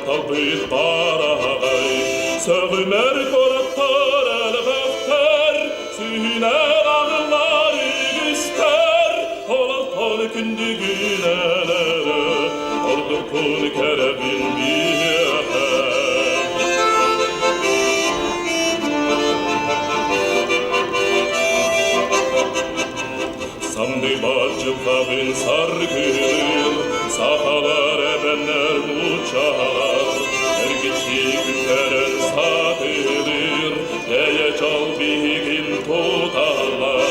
talbit baragay Söğümer korattar elbefter Sühüner ağları güster Olal tol kündügünelere Ordukun kerebin biher Samdi bacı kavin sargır Sahalar ebenler uçar Ergiçi güperen sadıdır Yeye çal bigin tutarlar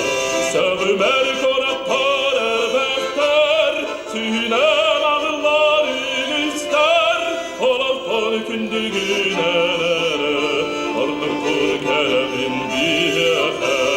Söğümer korattar elbefter Sühünen ağları ister Olal tol kündügünelere Ordukun kerebin biher